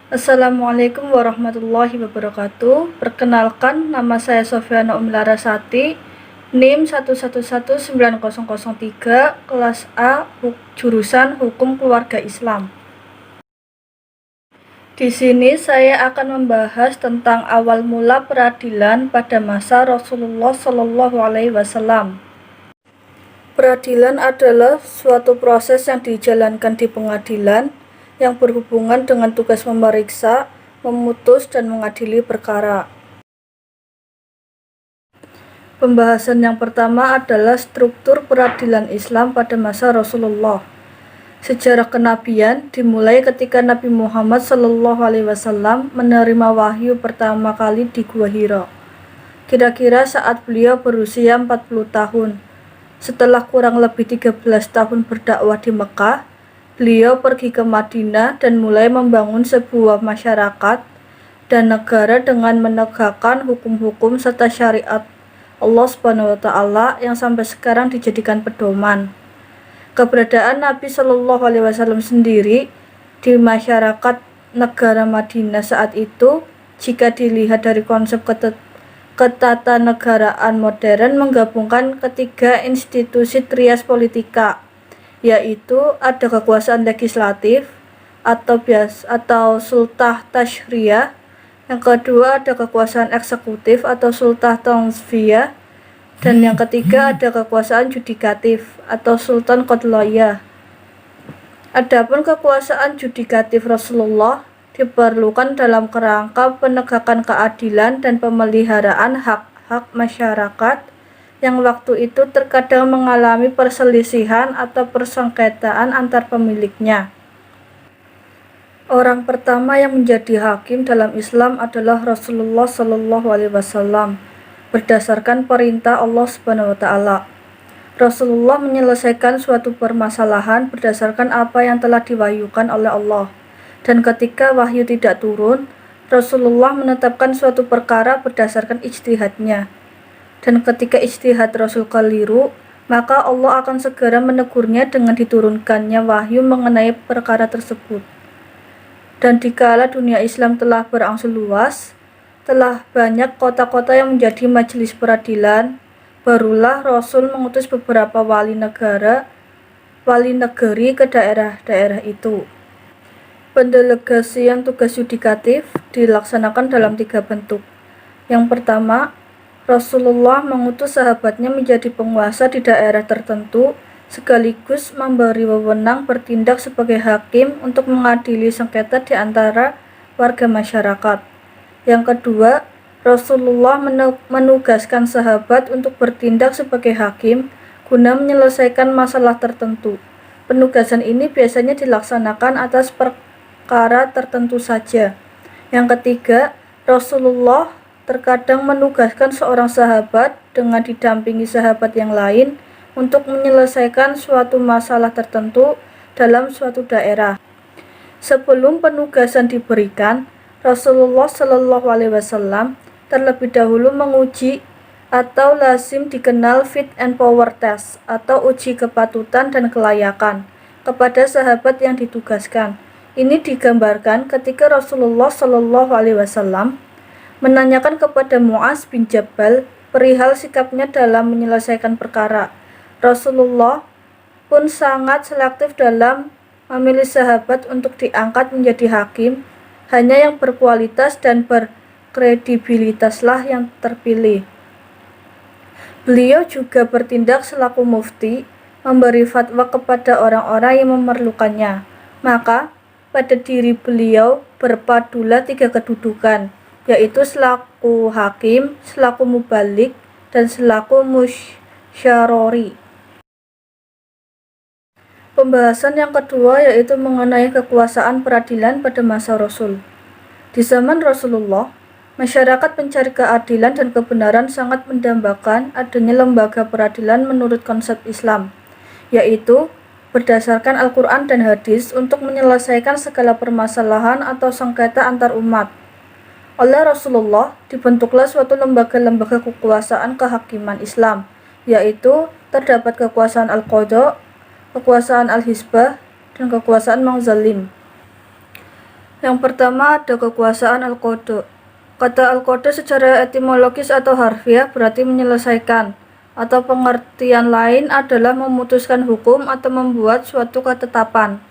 Assalamualaikum warahmatullahi wabarakatuh. Perkenalkan, nama saya Sofyana Umlarasati, NIM 111903, kelas A, jurusan Hukum Keluarga Islam. Di sini saya akan membahas tentang awal mula peradilan pada masa Rasulullah Shallallahu Alaihi Wasallam. Peradilan adalah suatu proses yang dijalankan di pengadilan yang berhubungan dengan tugas memeriksa, memutus, dan mengadili perkara. Pembahasan yang pertama adalah struktur peradilan Islam pada masa Rasulullah. Sejarah kenabian dimulai ketika Nabi Muhammad SAW menerima wahyu pertama kali di Gua Hira. Kira-kira saat beliau berusia 40 tahun. Setelah kurang lebih 13 tahun berdakwah di Mekah, beliau pergi ke Madinah dan mulai membangun sebuah masyarakat dan negara dengan menegakkan hukum-hukum serta syariat Allah SWT yang sampai sekarang dijadikan pedoman. Keberadaan Nabi Shallallahu Alaihi Wasallam sendiri di masyarakat negara Madinah saat itu, jika dilihat dari konsep ketatanegaraan modern, menggabungkan ketiga institusi trias politika, yaitu ada kekuasaan legislatif atau sultah tasyriyah, yang kedua ada kekuasaan eksekutif atau sultah tanziyah, dan yang ketiga ada kekuasaan yudikatif atau sultan qadliyah. Adapun kekuasaan yudikatif Rasulullah diperlukan dalam kerangka penegakan keadilan dan pemeliharaan hak-hak masyarakat yang waktu itu terkadang mengalami perselisihan atau persengketaan antar pemiliknya. Orang pertama yang menjadi hakim dalam Islam adalah Rasulullah Shallallahu Alaihi Wasallam berdasarkan perintah Allah Subhanahu Wa Taala. Rasulullah menyelesaikan suatu permasalahan berdasarkan apa yang telah diwahyukan oleh Allah. Dan ketika wahyu tidak turun, Rasulullah menetapkan suatu perkara berdasarkan ijtihadnya. Dan ketika ijtihad Rasul keliru, maka Allah akan segera menegurnya dengan diturunkannya wahyu mengenai perkara tersebut. Dan dikala dunia Islam telah berangsur luas, telah banyak kota-kota yang menjadi majelis peradilan, barulah Rasul mengutus beberapa wali negeri ke daerah-daerah itu. Pendelegasian tugas yudikatif dilaksanakan dalam 3 bentuk. Yang pertama, Rasulullah mengutus sahabatnya menjadi penguasa di daerah tertentu, sekaligus memberi wewenang bertindak sebagai hakim untuk mengadili sengketa di antara warga masyarakat. Yang kedua, Rasulullah menugaskan sahabat untuk bertindak sebagai hakim guna menyelesaikan masalah tertentu. Penugasan ini biasanya dilaksanakan atas perkara tertentu saja. Yang ketiga, Rasulullah terkadang menugaskan seorang sahabat dengan didampingi sahabat yang lain untuk menyelesaikan suatu masalah tertentu dalam suatu daerah. Sebelum penugasan diberikan, Rasulullah Shallallahu Alaihi Wasallam terlebih dahulu menguji atau lazim dikenal fit and power test atau uji kepatutan dan kelayakan kepada sahabat yang ditugaskan. Ini digambarkan ketika Rasulullah Shallallahu Alaihi Wasallam menanyakan kepada Mu'adz bin Jabal perihal sikapnya dalam menyelesaikan perkara. Rasulullah pun sangat selektif dalam memilih sahabat untuk diangkat menjadi hakim. Hanya yang berkualitas dan berkredibilitaslah yang terpilih. Beliau juga bertindak selaku mufti, memberi fatwa kepada orang-orang yang memerlukannya. Maka pada diri beliau berpadulah 3 kedudukan, yaitu selaku hakim, selaku mubalik, dan selaku musyarori. Pembahasan yang kedua yaitu mengenai kekuasaan peradilan pada masa Rasul. Di zaman Rasulullah, masyarakat pencari keadilan dan kebenaran sangat mendambakan adanya lembaga peradilan menurut konsep Islam, yaitu berdasarkan Al-Quran dan hadis untuk menyelesaikan segala permasalahan atau sengketa antar umat. Oleh Rasulullah dibentuklah suatu lembaga-lembaga kekuasaan kehakiman Islam, yaitu terdapat kekuasaan Al-Qadha, kekuasaan Al-Hisbah, dan kekuasaan Mangzalim. Yang pertama ada kekuasaan al-qada. Kata al-qada secara etimologis atau harfiah berarti menyelesaikan, atau pengertian lain adalah memutuskan hukum atau membuat suatu ketetapan.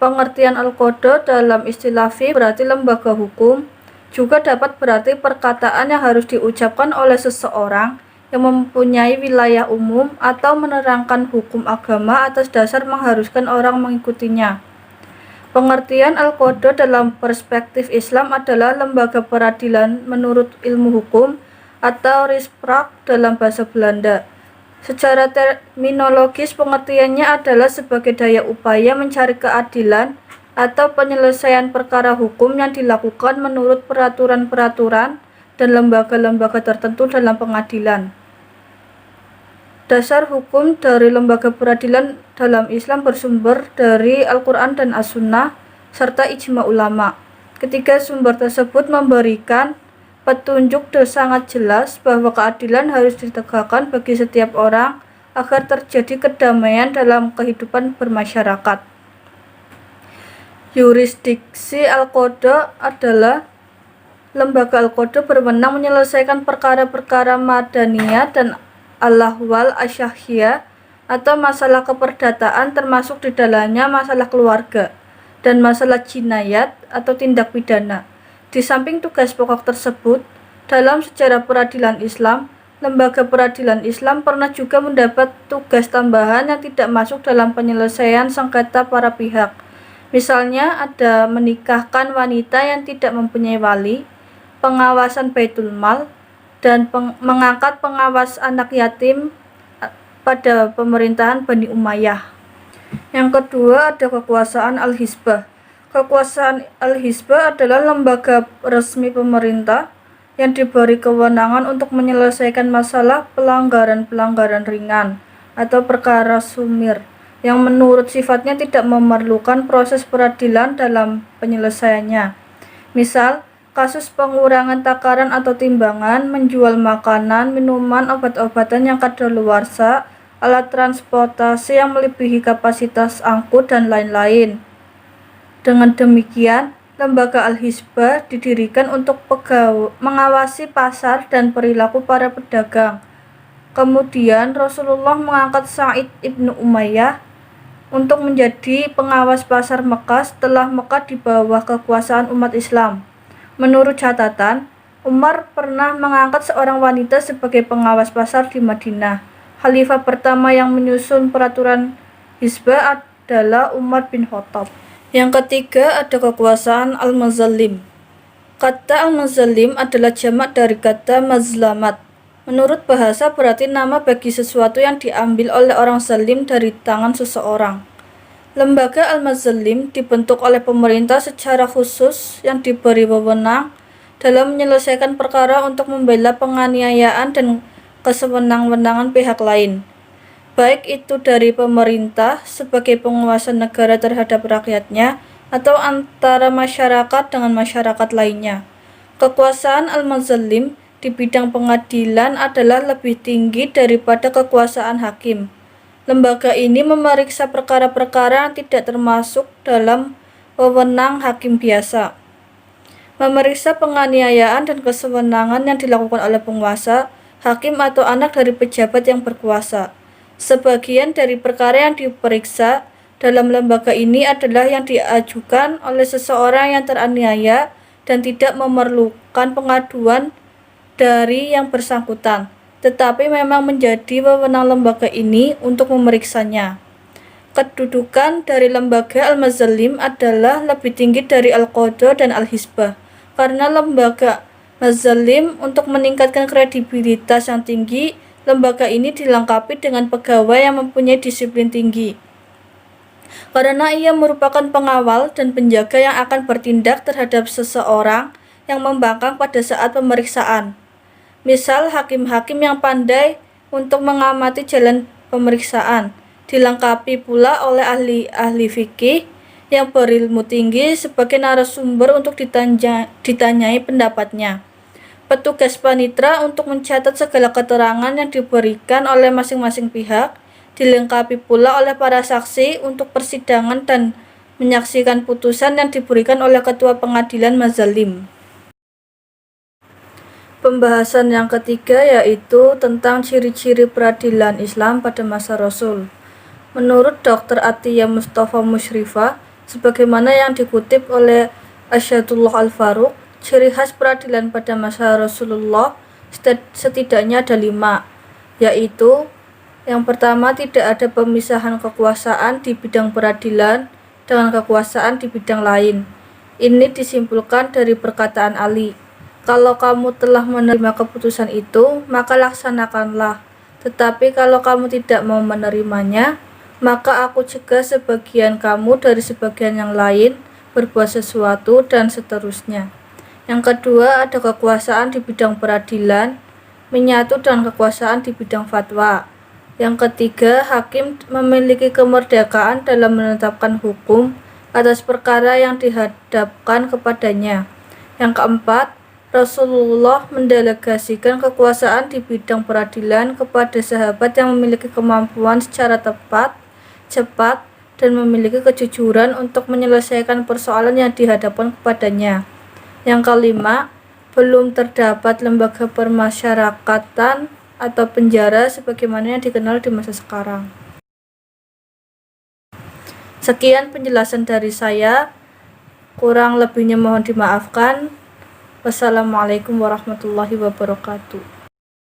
Pengertian al-qada dalam istilah fiqh berarti lembaga hukum, juga dapat berarti perkataan yang harus diucapkan oleh seseorang yang mempunyai wilayah umum atau menerangkan hukum agama atas dasar mengharuskan orang mengikutinya. Pengertian al-qada dalam perspektif Islam adalah lembaga peradilan menurut ilmu hukum atau Rechtspraak dalam bahasa Belanda. Secara terminologis pengertiannya adalah sebagai daya upaya mencari keadilan atau penyelesaian perkara hukum yang dilakukan menurut peraturan-peraturan dan lembaga-lembaga tertentu dalam pengadilan. Dasar hukum dari lembaga peradilan dalam Islam bersumber dari Al-Quran dan As-Sunnah serta ijma ulama. Ketiga sumber tersebut memberikan petunjuk sangat jelas bahwa keadilan harus ditegakkan bagi setiap orang agar terjadi kedamaian dalam kehidupan bermasyarakat. Yurisdiksi al-qada adalah lembaga al-qada berwenang menyelesaikan perkara-perkara madaniyah dan al-ahwal asyahiyah atau masalah keperdataan, termasuk di dalamnya masalah keluarga dan masalah jinayat atau tindak pidana. Di samping tugas pokok tersebut, dalam sejarah peradilan Islam, lembaga peradilan Islam pernah juga mendapat tugas tambahan yang tidak masuk dalam penyelesaian sengketa para pihak. Misalnya ada menikahkan wanita yang tidak mempunyai wali, pengawasan Baitul Mal, dan mengangkat pengawas anak yatim pada pemerintahan Bani Umayyah. Yang kedua ada kekuasaan al-hizbah. Kekuasaan al-hizbah adalah lembaga resmi pemerintah yang diberi kewenangan untuk menyelesaikan masalah pelanggaran-pelanggaran ringan atau perkara sumir yang menurut sifatnya tidak memerlukan proses peradilan dalam penyelesaiannya. Misal, kasus pengurangan takaran atau timbangan, menjual makanan, minuman, obat-obatan yang kadaluarsa, alat transportasi yang melebihi kapasitas angkut, dan lain-lain. Dengan demikian, lembaga al-hizbah didirikan untuk mengawasi pasar dan perilaku para pedagang. Kemudian Rasulullah mengangkat Sa'id ibnu Umayyah untuk menjadi pengawas pasar Mekah setelah Mekah di bawah kekuasaan umat Islam. Menurut catatan, Umar pernah mengangkat seorang wanita sebagai pengawas pasar di Madinah. Khalifah pertama yang menyusun peraturan hizbah adalah Umar bin Khattab. Yang ketiga ada kekuasaan al-mazallim. Kata al-mazallim adalah jamak dari kata mazlamat. Menurut bahasa berarti nama bagi sesuatu yang diambil oleh orang zalim dari tangan seseorang. Lembaga al-mazallim dibentuk oleh pemerintah secara khusus yang diberi wewenang dalam menyelesaikan perkara untuk membela penganiayaan dan kesewenang-wenangan pihak lain, baik itu dari pemerintah sebagai penguasa negara terhadap rakyatnya atau antara masyarakat dengan masyarakat lainnya. Kekuasaan al-mazallim di bidang pengadilan adalah lebih tinggi daripada kekuasaan hakim. Lembaga ini memeriksa perkara-perkara yang tidak termasuk dalam wewenang hakim biasa. Memeriksa penganiayaan dan kesewenangan yang dilakukan oleh penguasa, hakim atau anak dari pejabat yang berkuasa. Sebagian dari perkara yang diperiksa dalam lembaga ini adalah yang diajukan oleh seseorang yang teraniaya dan tidak memerlukan pengaduan dari yang bersangkutan, tetapi memang menjadi wewenang lembaga ini untuk memeriksanya. Kedudukan dari lembaga al-mazallim adalah lebih tinggi dari al-qada dan al-hizbah, karena lembaga mazallim untuk meningkatkan kredibilitas yang tinggi, lembaga ini dilengkapi dengan pegawai yang mempunyai disiplin tinggi, karena ia merupakan pengawal dan penjaga yang akan bertindak terhadap seseorang yang membangkang pada saat pemeriksaan. Misal hakim-hakim yang pandai untuk mengamati jalan pemeriksaan, dilengkapi pula oleh ahli-ahli fikih yang berilmu tinggi sebagai narasumber untuk ditanyai pendapatnya. Petugas panitra untuk mencatat segala keterangan yang diberikan oleh masing-masing pihak, dilengkapi pula oleh para saksi untuk persidangan dan menyaksikan putusan yang diberikan oleh ketua pengadilan mazalim. Pembahasan yang ketiga yaitu tentang ciri-ciri peradilan Islam pada masa Rasul. Menurut Dr. Atiyah Mustafa Musyrifah, sebagaimana yang dikutip oleh Asyadullah Al-Faruq, ciri khas peradilan pada masa Rasulullah setidaknya ada 5, yaitu yang pertama, tidak ada pemisahan kekuasaan di bidang peradilan dengan kekuasaan di bidang lain. Ini disimpulkan dari perkataan Ali, "Kalau kamu telah menerima keputusan itu, maka laksanakanlah. Tetapi kalau kamu tidak mau menerimanya, maka aku cegah sebagian kamu dari sebagian yang lain berbuat sesuatu," dan seterusnya. Yang kedua, ada kekuasaan di bidang peradilan menyatu dengan kekuasaan di bidang fatwa. Yang ketiga, hakim memiliki kemerdekaan dalam menetapkan hukum atas perkara yang dihadapkan kepadanya. Yang keempat, Rasulullah mendelegasikan kekuasaan di bidang peradilan kepada sahabat yang memiliki kemampuan secara tepat, cepat, dan memiliki kejujuran untuk menyelesaikan persoalan yang dihadapkan kepadanya. Yang kelima, belum terdapat lembaga permasyarakatan atau penjara sebagaimana yang dikenal di masa sekarang. Sekian penjelasan dari saya, kurang lebihnya mohon dimaafkan. Wassalamualaikum warahmatullahi wabarakatuh.